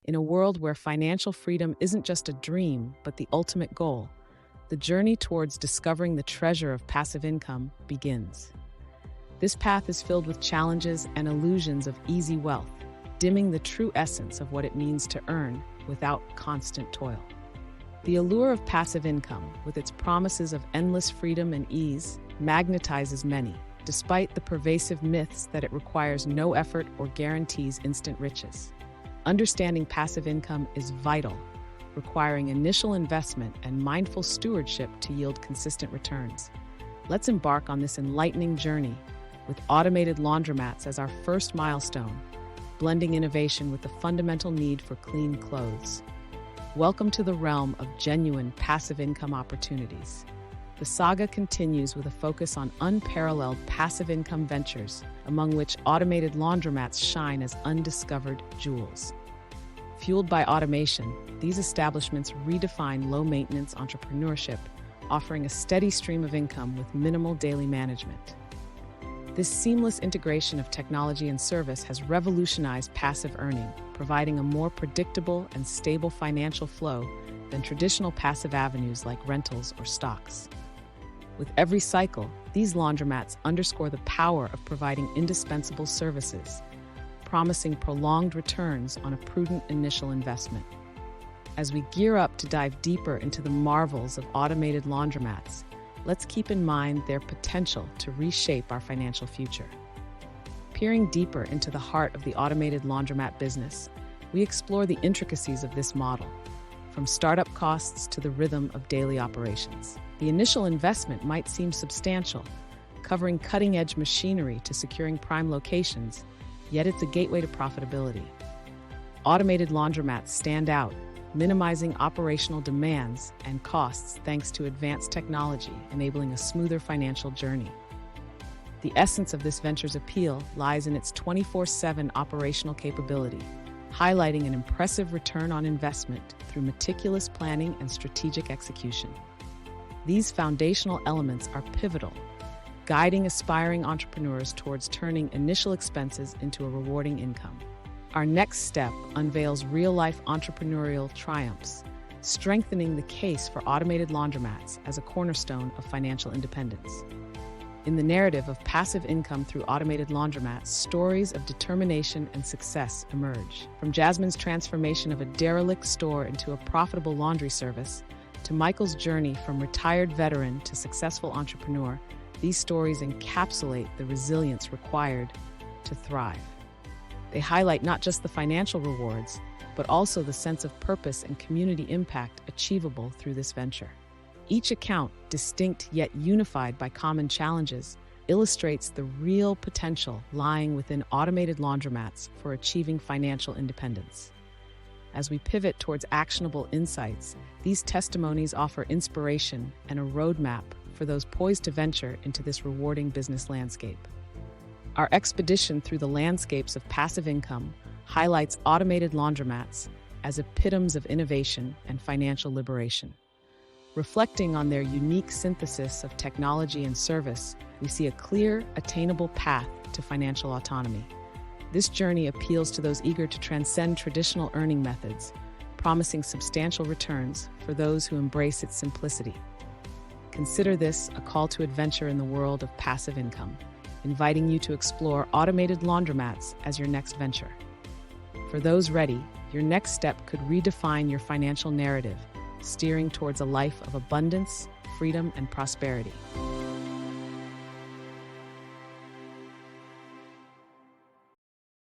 In a world where financial freedom isn't just a dream, but the ultimate goal, the journey towards discovering the treasure of passive income begins. This path is filled with challenges and illusions of easy wealth, dimming the true essence of what it means to earn without constant toil. The allure of passive income, with its promises of endless freedom and ease, magnetizes many, despite the pervasive myths that it requires no effort or guarantees instant riches. Understanding passive income is vital, requiring initial investment and mindful stewardship to yield consistent returns. Let's embark on this enlightening journey with automated laundromats as our first milestone, blending innovation with the fundamental need for clean clothes. Welcome to the realm of genuine passive income opportunities. The saga continues with a focus on unparalleled passive income ventures, among which automated laundromats shine as undiscovered jewels. Fueled by automation, these establishments redefine low-maintenance entrepreneurship, offering a steady stream of income with minimal daily management. This seamless integration of technology and service has revolutionized passive earning, providing a more predictable and stable financial flow than traditional passive avenues like rentals or stocks. With every cycle, these laundromats underscore the power of providing indispensable services, promising prolonged returns on a prudent initial investment. As we gear up to dive deeper into the marvels of automated laundromats, let's keep in mind their potential to reshape our financial future. Peering deeper into the heart of the automated laundromat business, we explore the intricacies of this model, from startup costs to the rhythm of daily operations. The initial investment might seem substantial, covering cutting-edge machinery to securing prime locations, yet it's a gateway to profitability. Automated laundromats stand out, minimizing operational demands and costs thanks to advanced technology, enabling a smoother financial journey. The essence of this venture's appeal lies in its 24/7 operational capability, highlighting an impressive return on investment through meticulous planning and strategic execution. These foundational elements are pivotal, guiding aspiring entrepreneurs towards turning initial expenses into a rewarding income. Our next step unveils real-life entrepreneurial triumphs, strengthening the case for automated laundromats as a cornerstone of financial independence. In the narrative of passive income through automated laundromats, stories of determination and success emerge. From Jasmine's transformation of a derelict store into a profitable laundry service, to Michael's journey from retired veteran to successful entrepreneur, these stories encapsulate the resilience required to thrive. They highlight not just the financial rewards, but also the sense of purpose and community impact achievable through this venture. Each account, distinct yet unified by common challenges, illustrates the real potential lying within automated laundromats for achieving financial independence. As we pivot towards actionable insights, these testimonies offer inspiration and a roadmap for those poised to venture into this rewarding business landscape. Our expedition through the landscapes of passive income highlights automated laundromats as epitomes of innovation and financial liberation. Reflecting on their unique synthesis of technology and service, we see a clear, attainable path to financial autonomy. This journey appeals to those eager to transcend traditional earning methods, promising substantial returns for those who embrace its simplicity. Consider this a call to adventure in the world of passive income, inviting you to explore automated laundromats as your next venture. For those ready, your next step could redefine your financial narrative, steering towards a life of abundance, freedom, and prosperity.